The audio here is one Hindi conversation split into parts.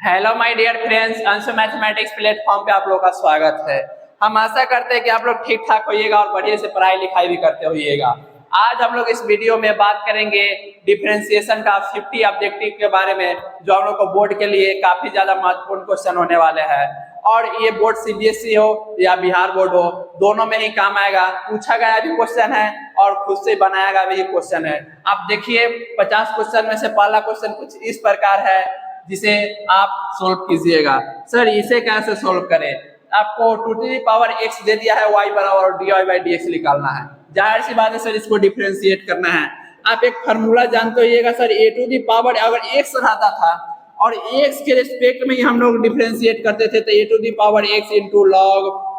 Hello my dear friends, Anshu mathematics platform पे आप लोगों का स्वागत है। हम आशा करते हैं कि आप लोग ठीक ठाक होइएगा और बढ़िया से पढ़ाई लिखाई भी करते होइएगा। आज हम लोग इस वीडियो में बात करेंगे डिफरेंशिएशन का 50 ऑब्जेक्टिव के बारे में, जो हम लोग को बोर्ड के लिए काफी ज्यादा महत्वपूर्ण क्वेश्चन होने वाले हैं। और ये बोर्ड सीबीएसई हो या बिहार बोर्ड हो, दोनों में ही काम आएगा। पूछा गया भी क्वेश्चन है और खुद से बनाया गया भी क्वेश्चन है। आप देखिए 50 क्वेश्चन में से पहला क्वेश्चन कुछ इस प्रकार है, जिसे आप सोल्व कीजिएगा। सर इसे कैसे सोल्व करें? आपको 2 दे दिया है, y बराबर dy/dx निकालना है। जाहिर सी बात है सर, इसको डिफरेंशिएट करना है। आप एक फार्मूला जानते होइएगा सर, a अगर x रहता था और x के रिस्पेक्ट में ही हम लोग डिफरेंशिएट करते थे तो a इंटू लॉग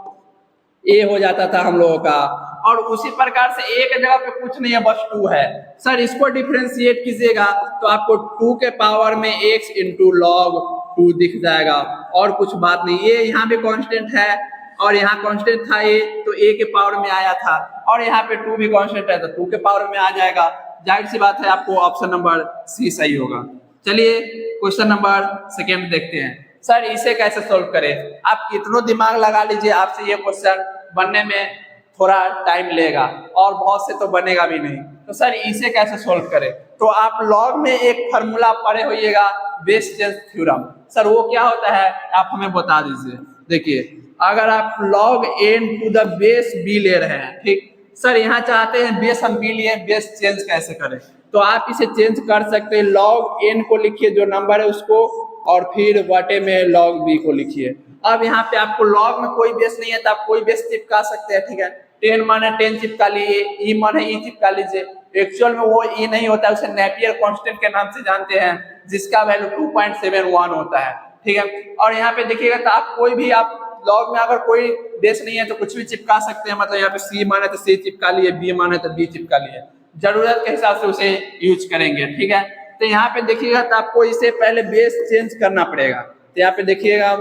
ए हो जाता था हम लोगों का। और उसी प्रकार से एक जगह पे कुछ नहीं है, बस 2 है। सर इसको डिफरेंशिएट कीजिएगा तो आपको 2 के पावर में x इंटू लॉग 2 दिख जाएगा, और कुछ बात नहीं। ये यहाँ पे कांस्टेंट है और यहाँ कांस्टेंट था a, तो a के पावर में आया था, और यहाँ पे 2 भी कांस्टेंट है तो 2 के पावर में आ जाएगा। जाहिर सी बात है आपको ऑप्शन नंबर सी सही होगा। चलिए क्वेश्चन नंबर सेकेंड देखते हैं। सर इसे कैसे सोल्व करें? आप कितना दिमाग लगा लीजिए, आपसे ये क्वेश्चन बनने में थोड़ा टाइम लेगा और बहुत से तो बनेगा भी नहीं। तो सर इसे कैसे सोल्व करें? तो आप लॉग में एक फार्मूला पढ़े होइएगा, बेस चेंज थ्योरम। सर वो क्या होता है आप हमें बता दीजिए। देखिए अगर आप log n to the base b ले रहे हैं, ठीक सर, यहाँ चाहते हैं बेस हम b लिए, बेस चेंज कैसे करें? तो आप इसे चेंज कर सकते हैं। लॉग n को लिखिए जो नंबर है उसको, और फिर बटे में लॉग b को लिखिए। अब यहाँ पे आपको लॉग में कोई बेस नहीं है तो आप कोई बेस चिपका सकते हैं, ठीक है। 10 माने 10 चिपका लिए, e माने e चिपका लीजिए। एक्चुअल में वो e नहीं होता है, उसे नेपियर कांस्टेंट के नाम से जानते हैं, जिसका वैल्यू 2.71 होता है, ठीक है। और यहाँ पे देखिएगा तो आप कोई भी, आप लॉग में अगर कोई बेस नहीं है तो कुछ भी चिपका सकते हैं। मतलब यहाँ पे c माने तो c चिपका लिए, b माने तो b चिपका लिए, जरूरत के हिसाब से उसे यूज करेंगे, ठीक है। तो यहाँ पे देखिएगा तो आपको इसे पहले बेस चेंज करना पड़ेगा। तो यहाँ पे देखिएगा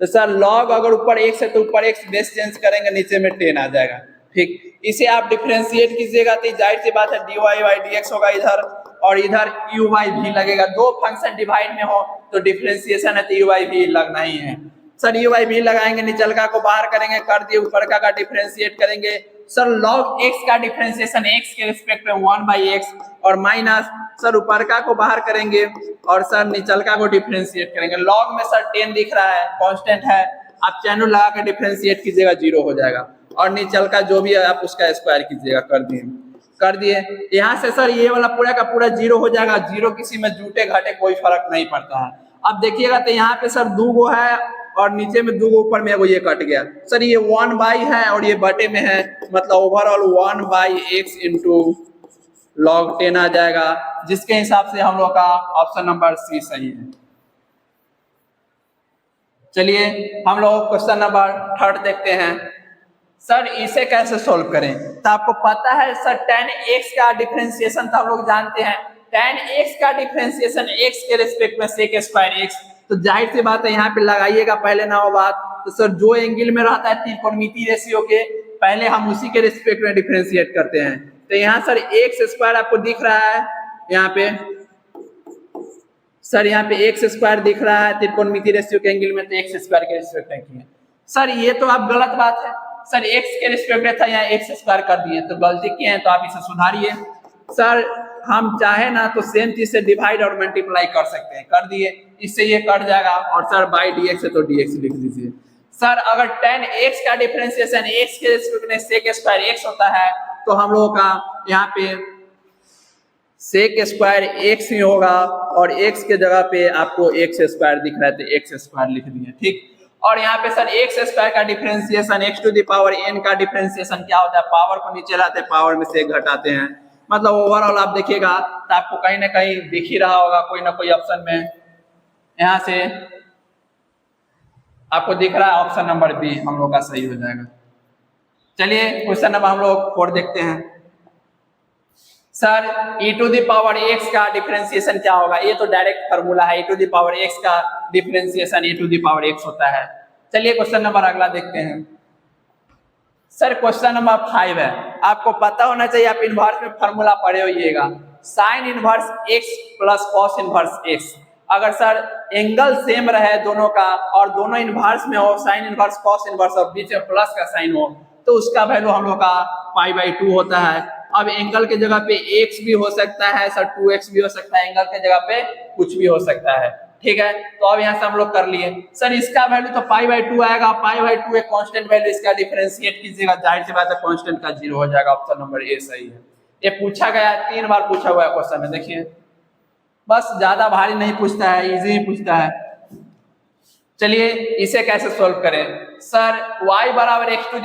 तो सर लॉग अगर ऊपर x है तो ऊपर x बेस चेंज करेंगे, नीचे में 10 आ जाएगा, ठीक। इसे आप डिफरेंशिएट कीजिएगा तो जाहिर सी बात है dy/dx होगा इधर, और इधर uy भी लगेगा। दो फंक्शन डिवाइड में हो तो डिफरेंशिएशन है तो uy भी लगना ही है। सर uy भी लगाएंगे, निचलका को बाहर करेंगे, कर दिए, ऊपर का डिफरेंशिएट करेंगे। सर लॉग x का डिफरेंशिएशन x के रिस्पेक्ट में 1/x, और माइनस सर ऊपरका को बाहर करेंगे और सर निचलका को डिफरेंशिएट करेंगे। लॉग में सर 10 दिख रहा है, कांस्टेंट है, आप चैनल लगा के डिफरेंशिएट कीजिएगा, 0 हो जाएगा। और निचलका जो भी है आप उसका स्क्वायर कीजिएगा, कर दिए। यहाँ से सर ये वाला पूरा का पूरा 0 हो जाएगा। 0 किसी में जुटे घटे कोई फर्क नहीं पड़ता है। अब देखिएगा तो यहाँ पे सर 2 गो है और नीचे में 2 गो, ऊपर में ये कट गया। सर ये 1/, है और ये बटे में है, मतलब ओवरऑल 1/x इंटू लॉग 10 आ जाएगा, जिसके हिसाब से हम लोग का ऑप्शन नंबर सी सही है। चलिए हम लोग क्वेश्चन नंबर थर्ड देखते हैं। सर इसे कैसे सोल्व करें? तो आपको पता है सर tan x का डिफरेंशिएशन तो हम लोग जानते हैं। tan x का डिफरेंशिएशन x के रिस्पेक्ट में sec² x, तो जाहिर सी बात है यहाँ पे लगाइएगा पहले ना वो बात। तो सर जो एंगल में रहता है त्रिकोणमितीय रेशियो के, पहले हम उसी के रिस्पेक्ट में डिफरेंशिएट करते हैं। तो यहाँ सर x² आपको दिख रहा है, यहाँ पे सर यहाँ पे x² दिख रहा है त्रिकोणमितीय रेशियो के एंगल में, तो x² के रिस्पेक्ट में किए। सर ये तो आप गलत बात है, सर x के रिस्पेक्ट में था, यहाँ x² कर दिए, तो गलती किए हैं, तो आप इसे सुधारिए। सर हम चाहे ना तो सेम चीज से डिवाइड और मल्टीप्लाई कर सकते हैं, कर दिए, इससे ये कट जाएगा। और सर बाई dx है तो dx लिख दीजिए। सर अगर tan x का डिफरेंशिएशन x के रिस्पेक्ट में sec² x होता है तो हम लोगों का यहाँ पे sec² x ही होगा, और x के जगह पे आपको x² दिख रहा है तो x² लिख दिए, ठीक। और यहाँ पे सर x² का डिफरेंशिएशन x⁴n का डिफरेंशिएशन क्या होता है? पावर को नीचे लाते हैं, पावर में से घटाते हैं। मतलब ओवरऑल आप देखिएगा तो आपको कहीं ना कहीं दिख ही रहा होगा कोई ना कोई ऑप्शन में, यहाँ से आपको दिख रहा है ऑप्शन नंबर बी हम लोग का सही हो जाएगा। चलिए क्वेश्चन नंबर हम लोग 4 देखते हैं। सर e⁴x का डिफरेंशिएशन क्या होगा? ये तो डायरेक्ट फार्मूला है, e⁴x का डिफरेंशिएशन e⁴x होता है। चलिए क्वेश्चन नंबर अगला देखते हैं। सर क्वेश्चन नंबर 5 है, आपको पता होना चाहिए, आप इनवर्स में फार्मूला पढ़े होइएगा, sin inverse x plus cos inverse x। अगर सर एंगल सेम रहे दोनों का और दोनों इनवर्स में हो, साइन इनवर्स कॉस इनवर्स और बीच में प्लस का साइन हो, तो उसका वैल्यू हम लोग का π/2 होता है। अब एंगल के जगह पे x भी हो सकता है सर, 2x भी हो सकता है, एंगल के जगह पे कुछ भी हो सकता है, ठीक है। तो अब यहाँ से हम लोग कर लिए सर, इसका वैल्यू तो π/2 आएगा, π/2 एक कांस्टेंट वैल्यू, इसका डिफरेंशिएट कीजिएगा, जाहिर सी बात है कांस्टेंट का 0 हो जाएगा। ऑप्शन नंबर ए सही है। ये पूछा गया 3 बार पूछा हुआ है क्वेश्चन में, देखिए बस ज्यादा भारी नहीं पूछता है, इजी ही पूछता है। चलिए इसे कैसे सोल्व करें सर, y बराबर x⁻x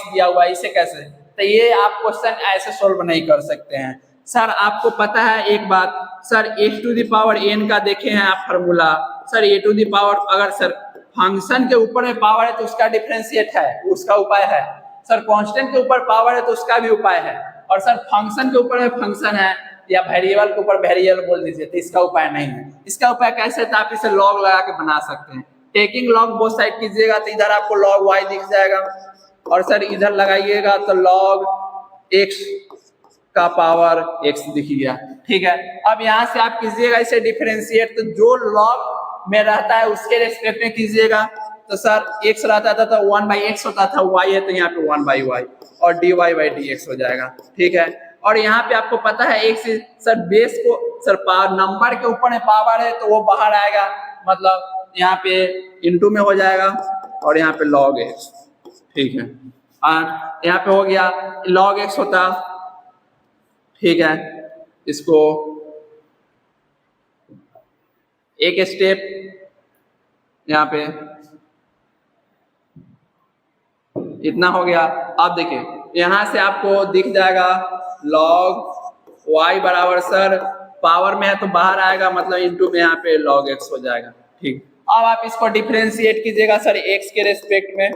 दिया हुआ है, इसे कैसे, तो ये आप क्वेश्चन ऐसे सोल्व नहीं कर सकते हैं सर। आपको पता है एक बात सर, x⁻n का देखे हैं आप फार्मूला सर, a⁻, अगर सर फंक्शन के ऊपर में पावर है तो उसका डिफरेंशिएट है, उसका उपाय है सर, कांस्टेंट के ऊपर पावर है तो उसका भी उपाय है, और सर फंक्शन के ऊपर में फंक्शन है या वेरिएबल के ऊपर वेरिएबल बोल दीजिए तो इसका उपाय नहीं है। इसका उपाय कैसे, तो आप इसे लॉग लगा के बना सकते हैं। टेकिंग लॉग बोथ साइड कीजिएगा तो इधर आपको log y दिख जाएगा, और सर इधर लगाइएगा तो log x का पावर x दिख गया, ठीक है। अब यहाँ से आप कीजिएगा इसे डिफरेंशिएट, तो जो log में रहता है उसके रेस्पेक्ट में कीजिएगा, तो सर x रहता था तो 1/x होता था, y है तो यहाँ पे 1/y और dy/dx हो जाएगा, ठीक है। और यहाँ पे आपको पता है x सर बेस को सर नंबर के ऊपर में पावर है तो वो बाहर आएगा, मतलब यहाँ पे इंटू में हो जाएगा, और यहाँ पे log x, ठीक है। और यहाँ पे हो गया log x होता, ठीक है। इसको एक स्टेप यहाँ पे इतना हो गया। अब देखिए यहाँ से आपको दिख जाएगा log y बराबर सर पावर में है तो बाहर आएगा, मतलब इंटू में यहाँ पे log x हो जाएगा, ठीक। अब आप इसको डिफरेंशिएट कीजिएगा सर, x के रेस्पेक्ट में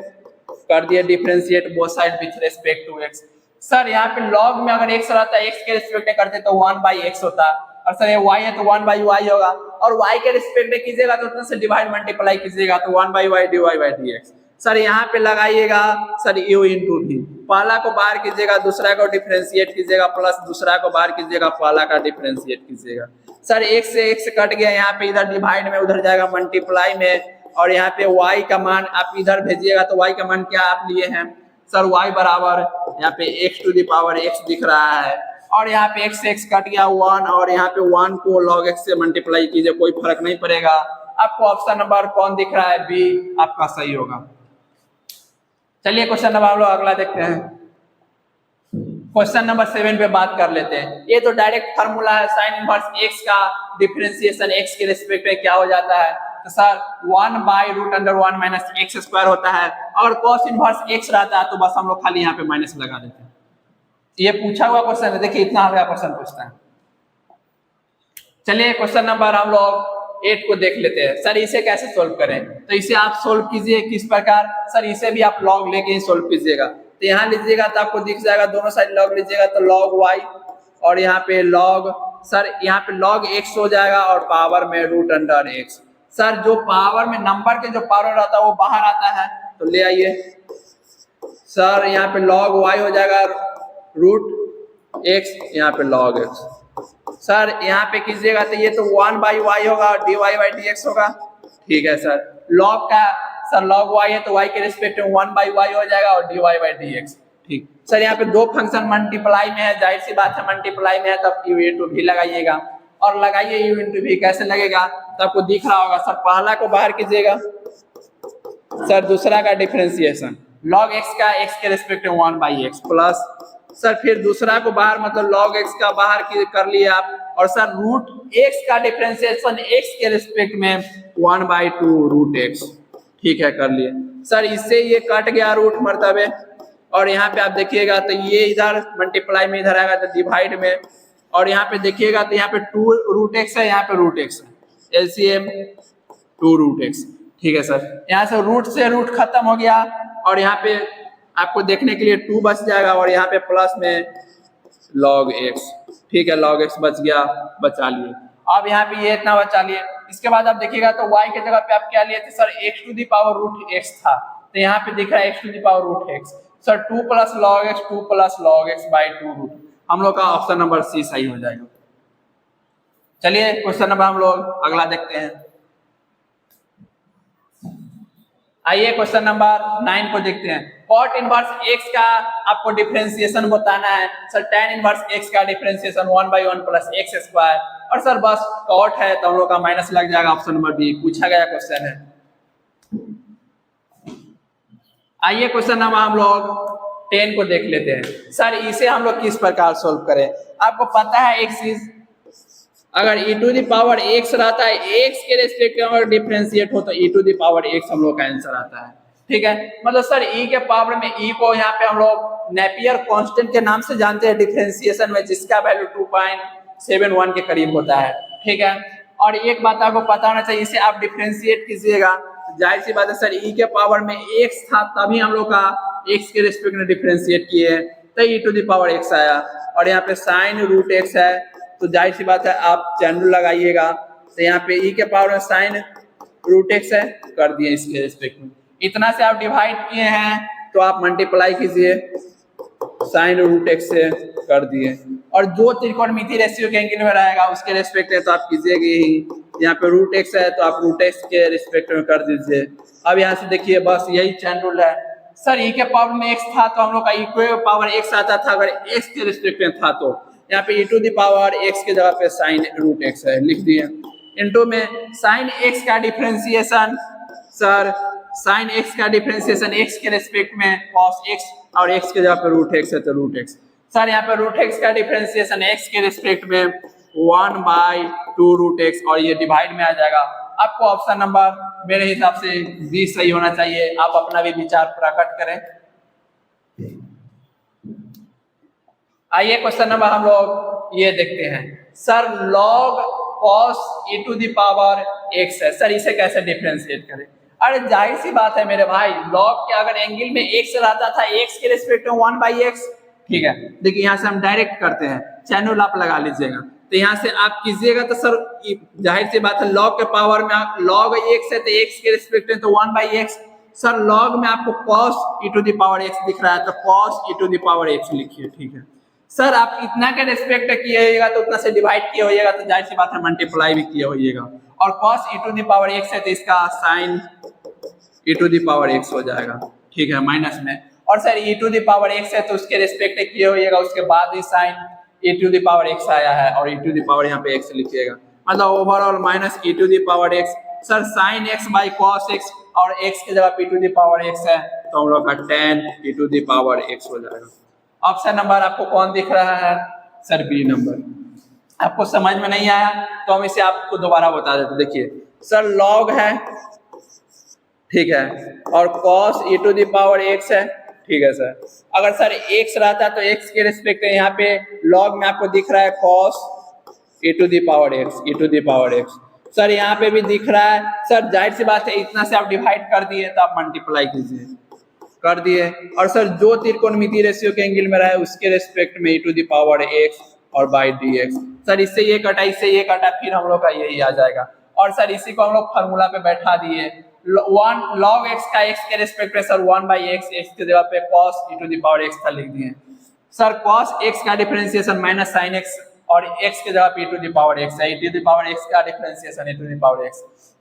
कर दिया differentiate both side with respect to x। Sir यहाँ पे log में अगर x रहता है, x के रेस्पेक्ट में करते तो 1/x होता, और सर ये y है तो 1/y होगा, और y के रेस्पेक्ट में कीजिएगा तो उतना से डिवाइड मल्टीप्लाई कीजिएगा तो 1/y dy/dx। सर यहाँ पे लगाइएगा सर u इंटू v, पहला को बाहर कीजिएगा, दूसरा को डिफरेंशिएट कीजिएगा, प्लस दूसरा को बाहर कीजिएगा, पहला का डिफरेंशिएट कीजिएगा। सर x से x कट गया, यहाँ पे इधर डिवाइड में उधर जाएगा मल्टीप्लाई में, और यहाँ पे y का मान आप इधर भेजिएगा तो y का मान क्या आप लिए हैं सर, y बराबर यहाँ पे x⁻x दिख रहा है, और यहाँ पे x से x कट गया 1, और यहाँ पे 1 को log x से मल्टीप्लाई कीजिए, कोई फर्क नहीं पड़ेगा। आपको ऑप्शन नंबर कौन दिख रहा है, बी आपका सही होगा। चलिए क्वेश्चन नंबर हम लोग अगला देखते हैं, क्वेश्चन नंबर 7 पे बात कर लेते हैं। ये तो डायरेक्ट फार्मूला है, साइन इनवर्स x का डिफरेंशिएशन x के रिस्पेक्ट में क्या हो जाता है, तो सर 1/√1 - x² होता है। अगर cos इनवर्स x रहता है तो बस हम लोग खाली यहाँ पे माइनस लगा देते हैं। ये पूछा हुआ क्वेश्चन है, देखिए इतना हल्का क्वेश्चन पूछता है। चलिए क्वेश्चन नंबर हम लोग 8 को देख लेते हैं। सर इसे कैसे सोल्व करें, तो इसे आप सोल्व कीजिए किस प्रकार, सर इसे भी आप log लेके ही सोल्व कीजिएगा। तो यहाँ लीजिएगा तो आपको दिख जाएगा, दोनों साइड log लीजिएगा तो log y, और यहाँ पे log सर यहाँ पे log x हो जाएगा, और पावर में √x। सर जो पावर में नंबर के जो पावर रहता है वो बाहर आता है, तो ले आइए सर, यहाँ पे log y हो जाएगा √x, यहाँ पे log x। सर यहाँ पे कीजिएगा तो ये तो 1/y होगा और dy/dx होगा, ठीक है सर। log का सर log y है तो y के रिस्पेक्ट में 1/y हो जाएगा और dy/dx, ठीक। सर यहाँ पे दो फंक्शन मल्टीप्लाई में है, जाहिर सी बात है मल्टीप्लाई में है तब u इंटू v लगाइएगा, और लगाइए u इंटू v, कैसे लगेगा तो आपको दिख रहा होगा। सर पहला को बाहर कीजिएगा, सर दूसरा का डिफरेंशिएशन log x का x के रिस्पेक्ट में 1/x प्लस, सर फिर दूसरा को बाहर मतलब log x का बाहर कर लिए आप, और सर √x का डिफरेंशिएशन x के रिस्पेक्ट में 1/2√x, ठीक है कर लिए। सर इससे ये कट गया रूट मर्तबे, और यहाँ पे आप देखिएगा तो ये इधर मल्टीप्लाई में इधर आएगा तो डिवाइड में, और यहाँ पे देखिएगा तो यहाँ पे 2√x है, यहाँ पे √x है, LCM 2√x, ठीक है सर। यहाँ से रूट से रूट खत्म हो गया, और यहाँ पे आपको देखने के लिए 2 बच जाएगा, और यहाँ पे प्लस में log x, ठीक है log x बच गया, बचा लिए। अब यहाँ पे ये इतना बचा लिए। इसके बाद आप देखिएगा तो y के जगह पे आप क्या लिए थे सर, x⁻√x था, तो यहाँ पे दिख रहा है x⁻√x, sir 2 + log x 2 + log x/2 रूट, हम लोग का ऑप्शन नंबर सी सही हो जाएगा। चलिए क्वेश्चन नंबर हम लोग अगला देखते हैं। आइए क्वेश्चन नंबर 9 को देखते हैं। कॉट इनवर्स एक्स का आपको डिफरेंशिएशन बताना है। सर tan इनवर्स एक्स का डिफरेंशिएशन 1/1 प्लस एक्स स्क्वायर, और सर बस कॉट है तो हम लोग का माइनस लग जाएगा। ऑप्शन नंबर बी पूछा गया क्वेश्चन है। आइए क्वेश्चन नंबर हम लोग 10 को देख लेते हैं। सर इसे हम लोग किस प्रकार सोल्व करें। आपको पता है एक चीज, अगर e to the power x रहता है, x के रेस्पेक्ट में अगर डिफरेंशिएट हो तो e to the power x हम लोग का आंसर आता है। ठीक है, मतलब सर e के पावर में e को यहाँ पे हम लोग नेपियर कांस्टेंट के नाम से जानते हैं डिफरेंशिएशन में, जिसका वैल्यू 2.71 के करीब होता है। ठीक है, और एक बात आपको पता होना चाहिए, इसे आप डिफरेंशिएट कीजिएगा, जाहिर सी बात है सर e के पावर में x था तभी हम लोग का x के रेस्पेक्ट में डिफरेंशिएट किए तो e to the power x आया, और यहाँ पे साइन रूट x है तो जाहिर सी बात है आप चैन रूल लगाइएगा, तो यहाँ पे e के पावर में साइन रूट x है, कर दिए इसके रेस्पेक्ट में। इतना से आप डिवाइड किए हैं तो आप मल्टीप्लाई कीजिए साइन रूट x से, कर दिए, और जो त्रिकोणमितीय रेशियो के एंगल में रहेगा उसके रेस्पेक्ट में तो आप कीजिएगा ही। यहाँ पे रूट x है तो आप रूट x के रेस्पेक्ट में कर दीजिए। अब यहाँ से देखिए बस यही चैन रूल है। सर e के पावर में x था तो हम लोग का e के पावर x आता था, अगर x के रेस्पेक्ट में था तो यहाँ पे e to the power x के जगह पे साइन रूट x है, लिख दिए। इनटू में साइन x का डिफरेंशिएशन, सर साइन x का डिफरेंशिएशन x के रेस्पेक्ट में cos x, और x के जगह पे रूट x है तो रूट x। सर यहाँ पे रूट x का डिफरेंशिएशन x के रेस्पेक्ट में 1/2 रूट x, और ये डिवाइड में आ जाएगा। आपको ऑप्शन नंबर मेरे हिसाब से बी सही होना चाहिए, आप अपना भी विचार प्रकट करें। आइए क्वेश्चन नंबर हम लोग ये देखते हैं। Sir log cos e to the power x है, सर इसे कैसे डिफरेंशिएट करें। अरे जाहिर सी बात है मेरे भाई, log के अगर एंगल में x रहता था x के रेस्पेक्ट में 1/x। ठीक है, देखिए यहाँ से हम डायरेक्ट करते हैं, चैन रूल आप लगा लीजिएगा, तो यहाँ से आप कीजिएगा तो सर जाहिर सी बात है log के पावर में log x है तो x के रेस्पेक्ट में तो 1/x। सर log में आपको cos e to the power x दिख रहा है तो cos e to the power x लिखिए। ठीक है सर, आप इतना के रेस्पेक्ट किए होइएगा तो उतना से डिवाइड किए होइएगा तो जाहिर सी बात है मल्टीप्लाई भी किए होइएगा, और cos e to the power x है तो इसका sin e to the power x हो जाएगा। ठीक है, माइनस में, और sir e to the power x है तो उसके रेस्पेक्ट किए होइएगा, उसके बाद ही sin e to the power x आया है और e टू द पावर यहाँ पे x लिखिएगा, मतलब overall minus e to the power x। Sir sin x by cos x, और x के जगह p to the power x है तो हम लोग का tan e to the power x हो जाएगा। ऑप्शन नंबर आपको कौन दिख रहा है, सर बी नंबर। आपको समझ में नहीं आया तो हम इसे आपको दोबारा बता देते। देखिए सर log है, ठीक है, और cos e to the power x है। ठीक है सर, अगर सर x रहता तो x के रिस्पेक्ट में यहाँ पे log में आपको दिख रहा है cos e to the power x, e to the power x। Sir यहाँ पे भी दिख रहा है। सर जाहिर सी बात है इतना से आप डिवाइड कर दिए तो आप मल्टीप्लाई कीजिए, कर दिए, और सर जो त्रिकोणमितीय रेशियो के एंगल में रहा है उसके रेस्पेक्ट में e to the power x और बाई dx। सर इससे ये कटा, इससे ये कटा, फिर हम लोग का यही आ जाएगा, और सर इसी को हम लोग फार्मूला पे बैठा दिए। 1 log x का x के रेस्पेक्ट में सर 1/x, x के जगह पे cos e to the power x था लिख दिए। सर cos x का डिफरेंशिएशन माइनस sin x, और x के जगह पे e to the power x है, e to the power x का differentiation e to the power x।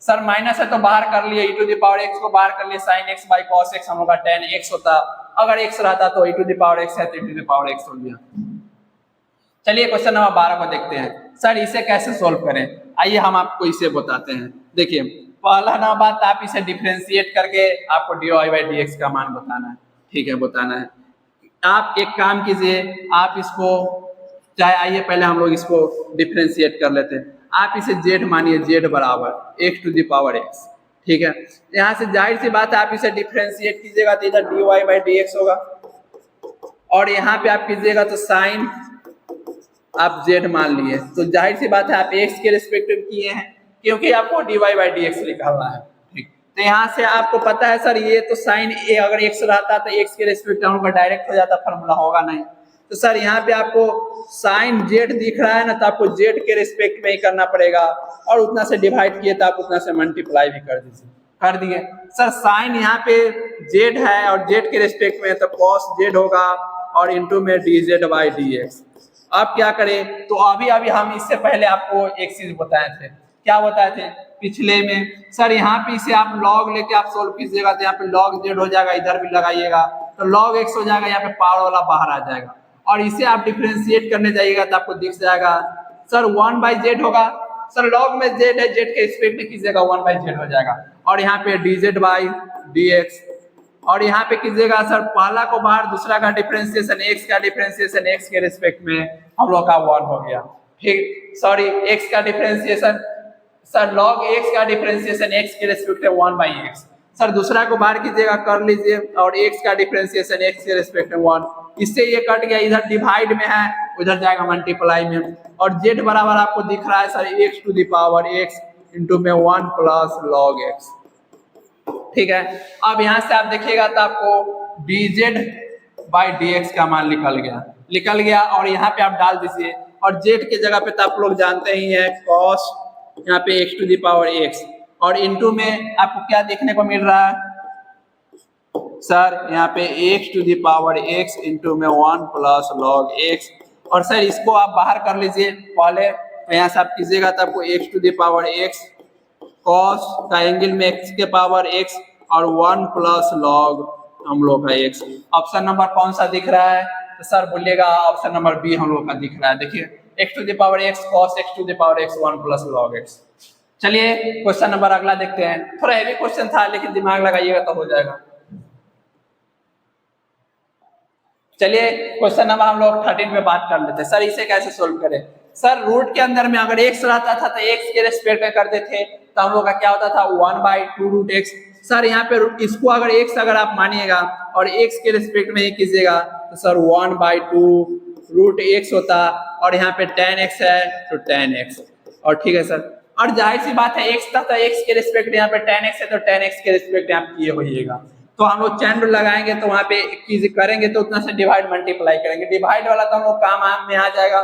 Sir minus है तो बाहर कर लिए, e to the power x को बाहर कर लिए, sin x by cos x हम लोग का tan x होता, अगर x रहता तो e to the power x है तो e to the power x हो गया। चलिए क्वेश्चन नंबर 12 को देखते हैं। सर इसे कैसे सोल्व करें, आइए हम आपको इसे बताते हैं। देखिए पहला ना बात, आप इसे डिफरेंशिएट करके आपको dy/dx का मान बताना है। ठीक है, बताना है। आप एक काम कीजिए, आप इसको चाहे, आइए पहले हम लोग इसको डिफरेंशिएट कर लेते हैं। आप इसे z मानिए, z बराबर x to the power x। ठीक है, यहाँ से जाहिर सी बात है आप इसे डिफरेंशिएट कीजिएगा तो इधर dy/dx होगा, और यहाँ पे आप कीजिएगा तो साइन आप z मान लिए, तो जाहिर सी बात है आप x के रिस्पेक्ट में किए हैं क्योंकि आपको dy/dx निकालना है। ठीक, तो यहाँ से आपको पता है सर ये तो साइन a अगर x रहता तो x के रिस्पेक्ट में उनका डायरेक्ट हो जाता, फार्मूला होगा नहीं। तो सर यहाँ पे आपको साइन z दिख रहा है ना, तो आपको z के रिस्पेक्ट में ही करना पड़ेगा, और उतना से डिवाइड किए तो आप उतना से मल्टीप्लाई भी कर दीजिए, कर दिए। सर साइन यहाँ पे z है और z के रिस्पेक्ट में तो cos z होगा, और इंटू में dz/dx। अब क्या करें, तो अभी अभी हम इससे पहले आपको एक चीज बताए थे, क्या बताए थे पिछले में, सर यहाँ पे इसे आप लॉग लेके आप सोल्व कीजिएगा तो यहाँ पे लॉग जेड हो जाएगा, इधर भी लगाइएगा तो लॉग एक्स हो जाएगा, यहाँ पे पावर वाला बाहर आ जाएगा, और इसे आप डिफ्रेंशिएट करने जाइएगा तो आपको दिख जाएगा सर 1/z होगा, सर लॉग में z है, z के रिस्पेक्ट में कीजिएगा 1/z हो जाएगा, और यहाँ पे dz/dx, और यहाँ पे कीजिएगा सर पहला को बाहर, दूसरा का डिफरेंशिएशन x का डिफरेंशिएशन x के रिस्पेक्ट में हम लोग का 1 हो गया, ठीक, सॉरी x का डिफरेंशिएशन, सर log x का डिफरेंशिएशन x के रिस्पेक्ट में 1/x, सर दूसरा को बाहर कीजिएगा कर लीजिए, और x का डिफरेंशिएशन x के रिस्पेक्ट में 1, इससे ये कट गया, इधर डिवाइड में है उधर जाएगा मल्टीप्लाई में, और z बराबर आपको दिख रहा है सर x⁻x इंटू में 1 प्लस log x, ठीक है। अब यहाँ से आप देखिएगा तो आपको dz/dx का मान निकल गया, और यहाँ पे आप डाल दीजिए, और z के जगह पे तो आप लोग जानते ही हैं cos यहाँ पे x⁻x, और इंटू में आपको क्या देखने को मिल रहा है सर यहाँ पे x⁻x इंटू में 1 प्लस log x, और सर इसको आप बाहर कर लीजिए पहले, तो यहाँ से आप कीजिएगा तो आपको x⁻x cos का एंगल में x के पावर x और 1 प्लस log हम लोग का x, ऑप्शन नंबर कौन सा दिख रहा है, तो सर बोलिएगा ऑप्शन नंबर बी हम लोग का दिख रहा है, देखिए x⁻x cos x⁻x 1 plus log x। चलिए क्वेश्चन नंबर अगला देखते हैं, थोड़ा हेवी क्वेश्चन था लेकिन दिमाग लगाइएगा तो हो जाएगा। चलिए क्वेश्चन नंबर हम लोग 13 पे बात कर लेते हैं, सर इसे कैसे सोल्व करें, सर रूट के अंदर में अगर x रहता था तो x के रिस्पेक्ट में करते थे तो हम लोग का क्या होता था 1/2√x, सर यहाँ पे इसको अगर x अगर आप मानिएगा और x के रिस्पेक्ट में ही कीजिएगा तो सर 1/2√x होता, और यहाँ पे tan x है तो tan x, और ठीक है सर, और जाहिर सी बात है x था तो x के रिस्पेक्ट यहाँ पे tan x है तो tan x के रिस्पेक्ट आप किए होइएगा, तो हम लोग चैन रूल लगाएंगे तो वहाँ पे चीज करेंगे तो उतना से डिवाइड मल्टीप्लाई करेंगे, डिवाइड वाला तो हम लोग काम में आ जाएगा,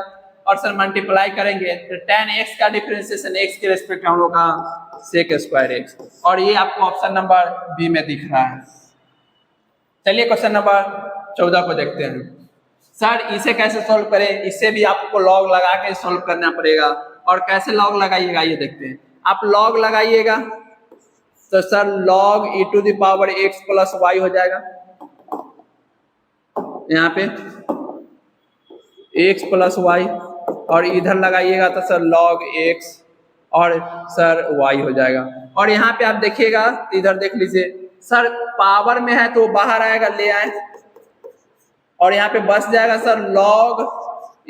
और सर मल्टीप्लाई करेंगे तो tan x का डिफरेंशिएशन x के रिस्पेक्ट हम लोग का sec²x, और ये आपको ऑप्शन नंबर बी में दिख रहा है। चलिए क्वेश्चन नंबर 14 को देखते हैं, सर इसे कैसे सोल्व करें, इससे भी आपको लॉग लगा के सोल्व करना पड़ेगा, और कैसे लॉग लगाइएगा ये देखते हैं, आप लॉग लगाइएगा तो sir log e⁻x plus y हो जाएगा, यहाँ पे x प्लस y, और इधर लगाइएगा तो सर log x और सर y हो जाएगा, और यहाँ पे आप देखिएगा इधर देख लीजिए सर पावर में है तो बाहर आएगा ले आए, और यहाँ पे बच जाएगा सर log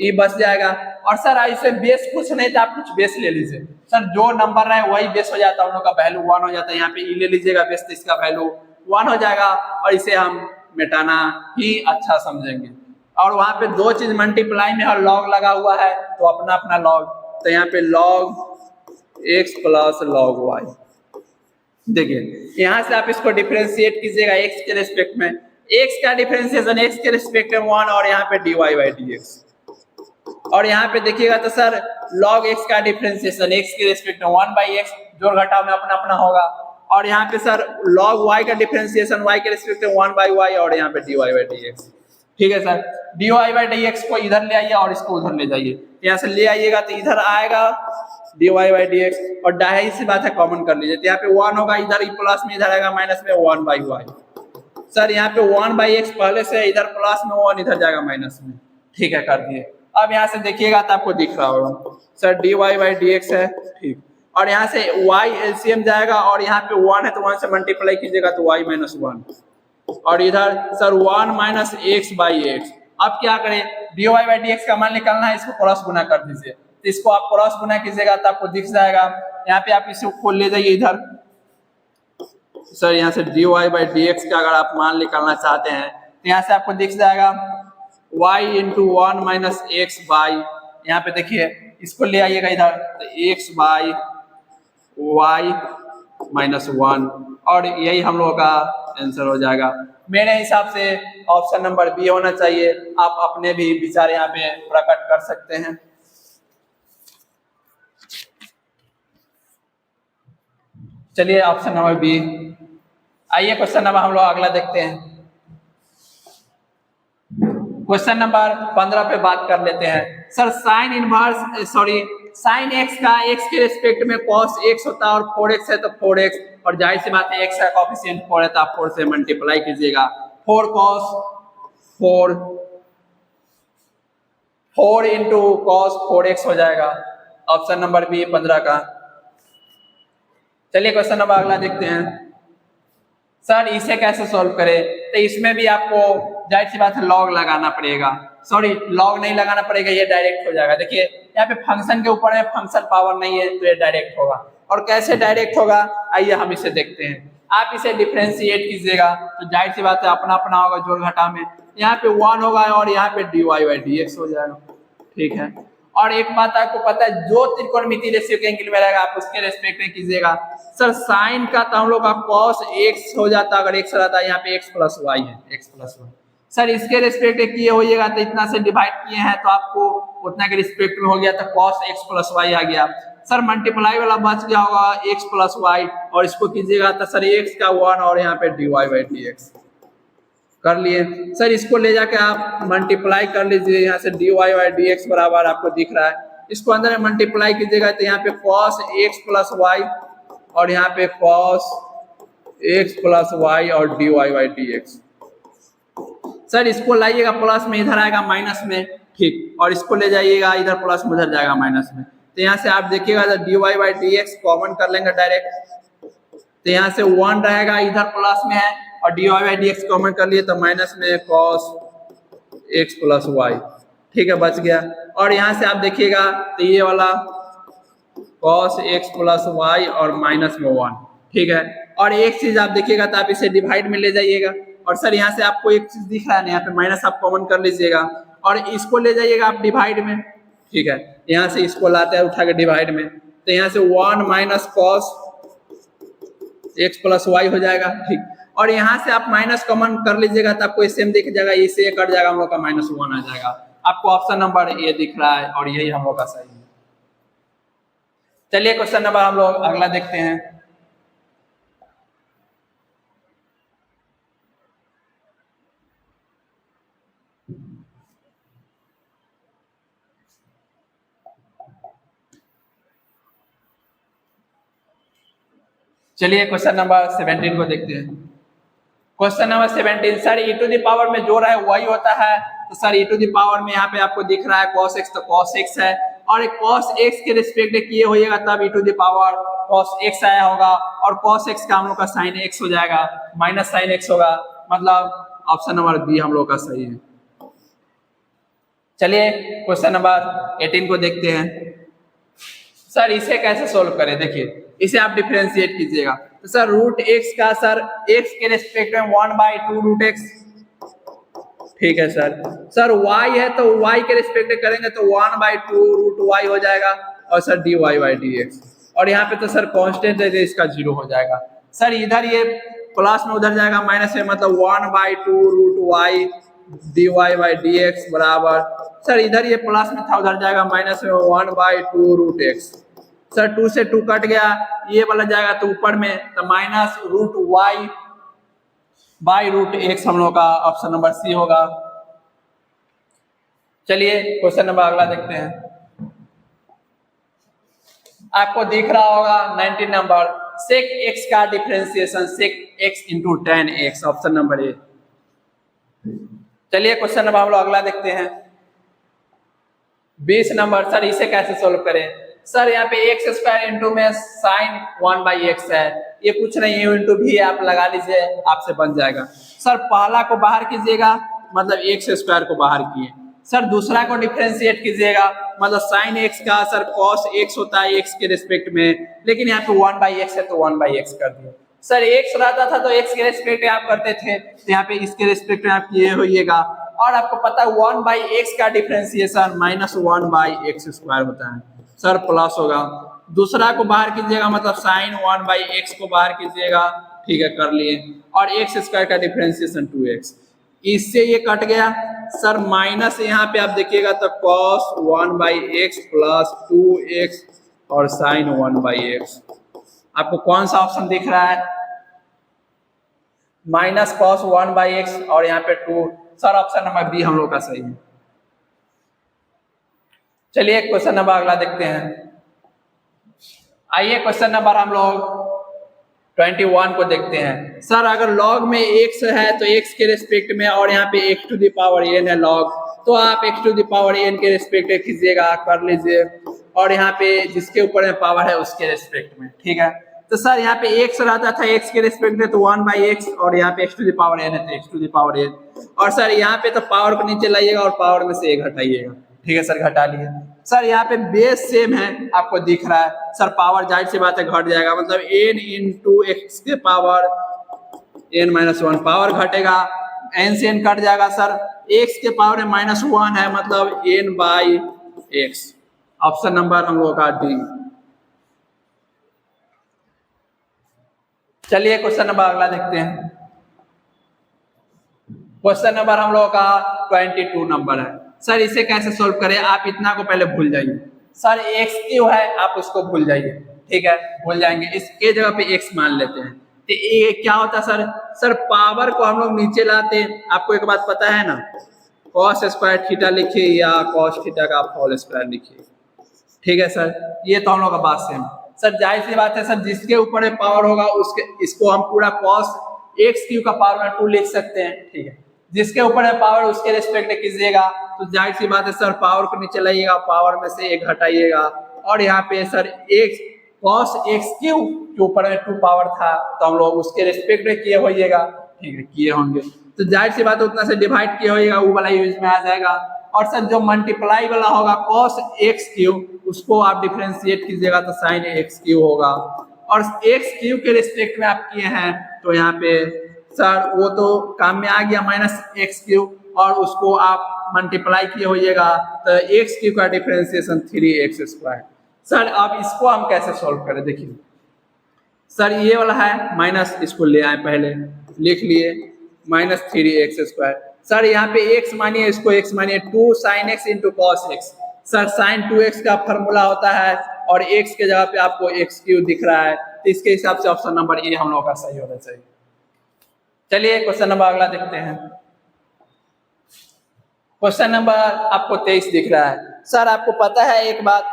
e बच जाएगा, और सर ऐसे बेस कुछ नहीं था, आप कुछ बेस ले लीजिए, सर जो नंबर रहे वही बेस हो जाता है, उन लोग का वैल्यू 1 हो जाता है, यहाँ पे e ले लीजिएगा बेस तो इसका वैल्यू 1 हो जाएगा, और इसे हम मिटाना ही अच्छा समझेंगे, और वहाँ पे दो चीज मल्टीप्लाई में और लॉग लगा हुआ है तो अपना अपना लॉग, तो यहाँ पे log x plus log y, देखिए यहाँ से आप इसको डिफरेंशिएट कीजिएगा x के रिस्पेक्ट में, x का डिफरेंशिएशन x के रिस्पेक्ट में 1, और यहाँ पे dy/dx, और यहाँ पे देखिएगा तो सर log x का डिफरेंशिएशन x के रिस्पेक्ट में 1/x, जोड़ घटाव में अपना अपना होगा, और यहाँ पे सर log y का डिफरेंशिएशन y के रिस्पेक्ट में 1/y, और यहाँ पे dy/dx, ठीक है सर, dy/dx को इधर ले आइए और इसको उधर ले जाइए, यहाँ से ले आइएगा तो इधर आएगा dy/dx, और डायरी सी बात है कॉमन कर लीजिए, तो यहाँ पे 1 होगा, इधर प्लस में इधर आएगा माइनस में 1/y, सर यहाँ पे 1/x पहले से इधर प्लस में 1 इधर जाएगा माइनस में, ठीक है कर दिए। अब यहाँ से देखिएगा तो आपको दिख रहा होगा सर dy/dx है, ठीक, और यहाँ से y एलसीएम जाएगा, और यहाँ पे 1 है तो 1 से मल्टीप्लाई कीजिएगा तो y-1, और इधर सर 1 - x/x, अब क्या करें dy/dx का मान निकालना है, इसको क्रॉस गुना कर दीजिए, तो इसको आप क्रॉस गुना कीजिएगा तो आपको दिख जाएगा, यहाँ पे आप इसको खोल ले जाइए इधर, सर यहाँ से dy/dx का अगर आप मान निकालना चाहते हैं तो यहाँ से आपको दिख जाएगा y इंटू 1 - x बाई, यहाँ पे देखिए इसको ले आइएगा इधर तो x/y -1, और यही हम लोगों का आंसर हो जाएगा। मेरे हिसाब से ऑप्शन नंबर बी होना चाहिए, आप अपने भी विचार यहाँ पे प्रकट कर सकते हैं। चलिए ऑप्शन नंबर बी, आइए क्वेश्चन नंबर हम लोग अगला देखते हैं। क्वेश्चन नंबर 15 पे बात कर लेते हैं। सर साइन एक्स का एक्स के रिस्पेक्ट में कॉस एक्स होता है और 4x है तो 4x, और जाहिर सी बात है एक्स का कोएफिशिएंट 4 है तो आप 4 से मल्टीप्लाई कीजिएगा। 4 इंटू कॉस 4x हो जाएगा। ऑप्शन नंबर बी 15 का। चलिए क्वेश्चन नंबर अगला देखते हैं। सर इसे कैसे सॉल्व करें, तो इसमें भी आपको जाहिर सी बात है लॉग लगाना पड़ेगा। सॉरी, लॉग नहीं लगाना पड़ेगा, ये डायरेक्ट हो जाएगा। देखिए यहाँ पे फंक्शन के ऊपर है, फंक्शन पावर नहीं है तो ये डायरेक्ट होगा। और कैसे डायरेक्ट होगा, आइए हम इसे देखते हैं। आप इसे डिफरेंशिएट कीजिएगा तो जाहिर सी बात है अपना अपना होगा जोड़ घटा में। यहाँ पे 1 होगा और यहाँ पे dy/dx हो जाएगा। ठीक है, और एक बात आपको पता है, जो त्रिकोणमिति रेशियो के एंगल में रहेगा आप उसके रेस्पेक्ट में कीजिएगा। सर साइन का तो हम लोग का cos x हो जाता, अगर x रहता है यहाँ पे x प्लस वाई है, x प्लस वाई। सर इसके रेस्पेक्ट में किए होइएगा तो इतना से डिवाइड किए हैं तो आपको उतना के रिस्पेक्ट में हो गया तो cos x प्लस वाई आ गया। सर मल्टीप्लाई वाला बच गया होगा x प्लस वाई, और इसको कीजिएगा तो सर x का 1 और यहाँ पे dy/dx कर लिए। सर इसको ले जाके आप मल्टीप्लाई कर लीजिए, यहाँ से dy/dx बराबर आपको दिख रहा है, इसको अंदर में मल्टीप्लाई कीजिएगा तो यहाँ पे cos x प्लस वाई और यहाँ पे cos x प्लस वाई और dy/dx। सर इसको लाइएगा प्लस में, इधर आएगा माइनस में, ठीक, और इसको ले जाइएगा इधर प्लस में, उधर जाएगा माइनस में। तो यहाँ से आप देखिएगा तो dy/dx कॉमन कर लेंगे डायरेक्ट, तो यहाँ से 1 रहेगा, इधर प्लस में है, और dy/dx कॉमन कर लिए तो माइनस में cos x प्लस वाई। ठीक है, बच गया। और यहाँ से आप देखिएगा तो ये वाला cos x प्लस वाई और माइनस में 1। ठीक है, और एक चीज आप देखिएगा तो आप इसे डिवाइड में ले जाइएगा, और सर यहाँ से आपको एक चीज दिख रहा है ना, यहाँ पे माइनस आप कॉमन कर लीजिएगा और इसको ले जाइएगा आप डिवाइड में। ठीक है, यहाँ से इसको लाते हैं उठा के डिवाइड में, तो यहाँ से 1 minus cos x plus y हो जाएगा। ठीक, और यहाँ से आप माइनस कॉमन कर लीजिएगा तो आपको सेम दिख जाएगा, इससे ये कट जाएगा, हम लोग का -1 आ जाएगा। आपको ऑप्शन नंबर ये दिख रहा है और यही हम लोग का सही है। चलिए क्वेश्चन नंबर हम लोग अगला देखते हैं। चलिए क्वेश्चन नंबर 17 को देखते हैं। Question number 17, sir e to the power में जो रहा है वही होता है, तो sir e to the power में यहाँ पे आपको दिख रहा है cos x, तो cos x है, और एक cos x के रिस्पेक्ट में किए होइएगा तब e to the power cos x आया होगा, और cos x का हम लोग का sin x हो जाएगा, माइनस sin x होगा, मतलब ऑप्शन नंबर बी हम लोग का सही है। चलिए क्वेश्चन नंबर 18 को देखते हैं। सर इसे कैसे सोल्व करें, देखिए इसे आप डिफरेंशिएट कीजिएगा, तो सर रूट एक्स का सर एक्स के रिस्पेक्ट में 1/2 रूट एक्स। ठीक है सर y है तो y के रिस्पेक्ट में करेंगे तो 1/2 रूट y हो जाएगा, और सर dy/dx, और यहाँ पे तो सर कांस्टेंट है तो इसका 0 हो जाएगा। सर इधर ये प्लस में उधर जाएगा माइनस में, मतलब 1/2 रूट y dy/dx बराबर, सर इधर ये प्लस में था उधर जाएगा माइनस में 1/2 रूट x। सर 2 से 2 कट गया, ये वाला जाएगा तो ऊपर में, तो minus root y by root x हम लोग का ऑप्शन नंबर सी होगा। चलिए क्वेश्चन नंबर अगला देखते हैं। आपको दिख रहा होगा 19 नंबर, सेक x का differentiation sec x into tan x, option number A. चलिए क्वेश्चन नंबर हम लोग अगला देखते हैं। 20 नंबर, सर इसे कैसे सोल्व करें, सर यहाँ पे x² इंटू में साइन 1/x है, ये कुछ नहीं है, इंटू भी आप लगा लीजिए, आपसे बन जाएगा। सर पहला को बाहर कीजिएगा, मतलब x² को बाहर किए, सर दूसरा को डिफरेंशिएट कीजिएगा, मतलब साइन x का सर cos x होता है x के रिस्पेक्ट में, लेकिन यहाँ पे 1/x है तो 1/x कर दिए। सर x रहता था तो x के रिस्पेक्ट में आप करते थे, तो यहाँ पे इसके रिस्पेक्ट में आप किए होइएगा, और आपको पता है 1/x का डिफरेंशिएशन -1/x² होता है, सर प्लस होगा। दूसरा को बाहर कीजिएगा, मतलब साइन 1/x को बाहर कीजिएगा, ठीक है कर लिए, और x² का डिफरेंशिएशन 2x, इससे ये कट गया। सर माइनस यहाँ पे आप देखिएगा तो cos 1/x प्लस 2x और साइन 1/x, आपको कौन सा ऑप्शन दिख रहा है, माइनस cos 1/x और यहाँ पे 2 सर ऑप्शन नंबर बी हम लोग का सही है। चलिए क्वेश्चन नंबर अगला देखते हैं। आइए क्वेश्चन नंबर हम लोग 21 को देखते हैं। सर अगर लॉग में x है तो x के रिस्पेक्ट में, और यहाँ पे x to the power n है लॉग, तो आप x to the power n के रिस्पेक्ट में कीजिएगा, कर लीजिए, और यहाँ पे जिसके ऊपर में पावर है उसके रिस्पेक्ट में, ठीक है। तो सर यहाँ पे x रहता था x के रिस्पेक्ट में तो 1/x, और यहाँ पे x to the power n है तो x to the power n, और सर यहाँ पे तो पावर को नीचे लाइएगा और पावर में से 1 घटाइएगा, ठीक है सर, घटा लिए। सर यहाँ पे बेस सेम है आपको दिख रहा है, सर पावर जाहिर सी बात है घट जाएगा, मतलब n इंटू एक्स के पावर n-1 पावर घटेगा, n से n कट जाएगा, सर x के पावर में -1 है मतलब n/x। ऑप्शन नंबर हम लोग का डी। चलिए क्वेश्चन नंबर अगला देखते हैं। क्वेश्चन नंबर हम लोग का 22 नंबर है। सर इसे कैसे सोल्व करें, आप इतना को पहले भूल जाइए, सर x क्यू है आप उसको भूल जाइए, ठीक है, भूल जाएंगे, इसके जगह पे x मान लेते हैं। तो ये क्या होता है सर, सर पावर को हम लोग नीचे लाते हैं, आपको एक बात पता है ना, cos स्क्वायर थीटा लिखिए या cos थीटा का आप होल स्क्वायर लिखिए, ठीक है सर, ये तो हम लोग का बात सेम। सर जाहिर सी बात है सर, जिसके ऊपर पावर होगा उसके, इसको हम पूरा cos x क्यू का पावर में 2 लिख सकते हैं, ठीक है, जिसके ऊपर है पावर उसके रिस्पेक्ट में कीजिएगा, तो जाहिर सी बात है सर पावर को नीचे लाइएगा, पावर में से 1 घटाइएगा, और यहाँ पे sir x cos x Q के ऊपर में 2 पावर था तो हम लोग उसके रिस्पेक्ट में किए होइएगा, ठीक है, किए होंगे, तो जाहिर सी बात है उतना से डिवाइड किए होइएगा, वो वाला यूज में आ जाएगा। और सर जो मल्टीप्लाई वाला होगा cos x क्यू, उसको आप डिफरेंशिएट कीजिएगा तो sin x क्यू होगा, और x क्यू के रिस्पेक्ट में आप किए हैं तो यहाँ पे सर वो तो काम में आ गया -x क्यू, और उसको आप मल्टीप्लाई किए होइएगा तो x क्यू का डिफरेंशिएशन 3x स्क्वायर। सर अब इसको हम कैसे सॉल्व करें, देखिए सर ये वाला है माइनस, इसको ले आए पहले, लिख लिए -3x स्क्वायर। सर यहाँ पे x मानिए, इसको x मानिए, 2 sin x into cos x, sir sin 2x का फॉर्मूला होता है, और x के जगह पे आपको x क्यू दिख रहा है, तो इसके हिसाब से ऑप्शन नंबर ए हम लोग का सही होना चाहिए। चलिए क्वेश्चन नंबर अगला देखते हैं। क्वेश्चन नंबर आपको 23 दिख रहा है। सर आपको पता है एक बात,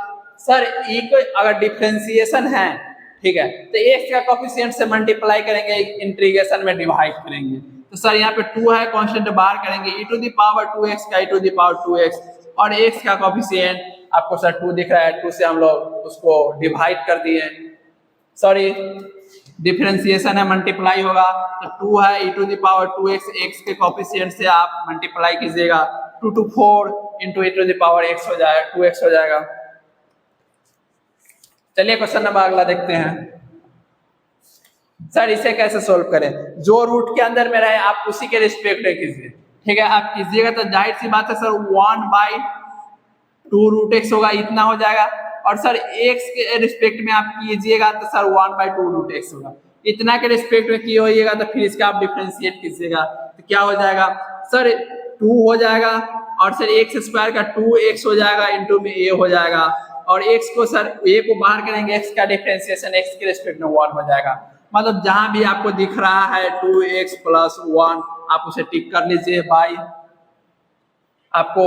सर ई को अगर डिफरेंशिएशन है, ठीक है, तो x का कोफिशिएंट से मल्टीप्लाई करेंगे, इंटीग्रेशन में डिवाइड करेंगे, तो सर यहाँ पे 2 है, कांस्टेंट बाहर करेंगे, e to the power 2x का e to the power 2x, और x का कोफिशिएंट आपको सर 2 दिख रहा है, 2 से हम लोग उसको डिवाइड कर दिए, सॉरी डिफरेंशिएशन है, मल्टीप्लाई होगा तो 2 है e to the power 2x, x के कोफिशिएंट से आप मल्टीप्लाई कीजिएगा, 2 to 4 into e to the power x हो जाएगा, 2x हो जाएगा। चलिए क्वेश्चन नंबर अगला देखते हैं। सर इसे कैसे सोल्व करें, जो रूट के अंदर में रहे आप उसी के रिस्पेक्ट में कीजिए, ठीक है, आप कीजिएगा तो जाहिर सी बात है सर 1/2 रूट x होगा, इतना हो जाएगा, और सर x के रिस्पेक्ट में आप कीजिएगा तो सर 1/2 रूट x होगा, इतना के रिस्पेक्ट में किए होइएगा, तो फिर इसका आप डिफरेंशिएट कीजिएगा तो क्या हो जाएगा सर 2 हो जाएगा, और सर x स्क्वायर का 2x हो जाएगा, इंटू में a हो जाएगा, और x को सर a को बाहर करेंगे, x का डिफरेंशिएशन x के रिस्पेक्ट में 1 हो जाएगा, मतलब जहां भी आपको दिख रहा है 2x + 1 आप उसे टिक कर लीजिए बाई, आपको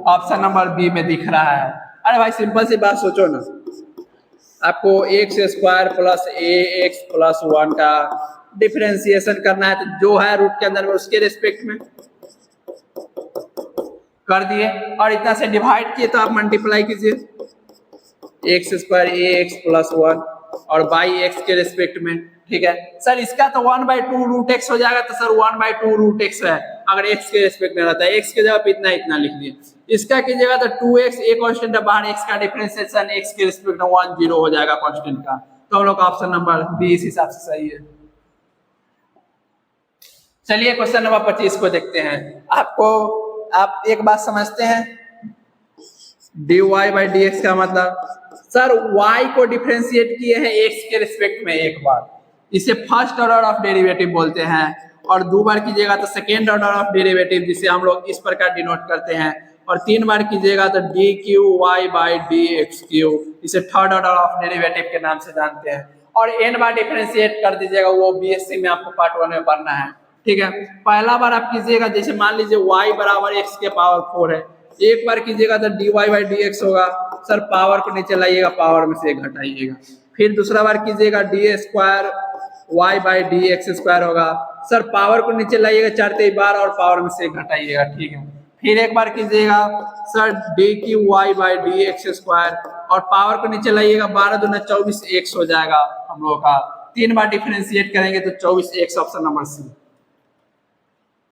ऑप्शन नंबर बी में दिख रहा है। अरे भाई सिंपल सी बात सोचो ना, आपको x² + ax + 1 का डिफरेंशिएशन करना है, तो जो है रूट के अंदर में उसके रिस्पेक्ट में कर दिए, और इतना से डिवाइड किए तो आप मल्टीप्लाई कीजिए, x² ax + 1 और बाई x के रिस्पेक्ट में, ठीक है। सर इसका तो 1/2 रूट x हो जाएगा, तो सर 1/2 रूट x है, अगर x के रिस्पेक्ट में रहता है, x के जगह पे इतना इतना लिख दिए, इसका कीजिएगा तो 2x, a कांस्टेंट है बाहर, x का डिफरेंशिएशन x के रिस्पेक्ट में 1 0 हो जाएगा कांस्टेंट का, तो हम लोग का ऑप्शन नंबर बी इस हिसाब से सही है। चलिए क्वेश्चन नंबर 25 को देखते हैं। आप एक बात समझते हैं, dy/dx का मतलब सर y को डिफरेंशिएट किए हैं x के रिस्पेक्ट में एक बार, इसे फर्स्ट ऑर्डर ऑफ डेरिवेटिव बोलते हैं, और 2 बार कीजिएगा तो सेकेंड ऑर्डर ऑफ डेरिवेटिव, जिसे हम लोग इस प्रकार डिनोट करते हैं, और 3 बार कीजिएगा तो dqy/dx3, इसे थर्ड ऑर्डर ऑफ डेरिवेटिव के नाम से जानते हैं, और n बार डिफरेंशिएट कर दीजिएगा, वो बीएससी में आपको पार्ट 1 में पढ़ना है, ठीक है। पहला बार आप कीजिएगा, जैसे मान लीजिए y बराबर x के पावर 4 है, एक बार कीजिएगा तो dy बाई डी एक्स होगा, सर पावर को नीचे लाइएगा, पावर में से एक घटाइएगा। फिर दूसरा बार कीजिएगा D square y by d x square होगा, सर पावर को नीचे लाइएगा 4 3 बार और पावर में से एक घटाइएगा, ठीक है। फिर एक बार कीजिएगा sir d q y by d x square और पावर को नीचे लाइएगा, 12 दूना 24 x हो जाएगा हम लोगों का। 3 बार डिफरेंशिएट करेंगे तो 24 x, ऑप्शन नंबर सी।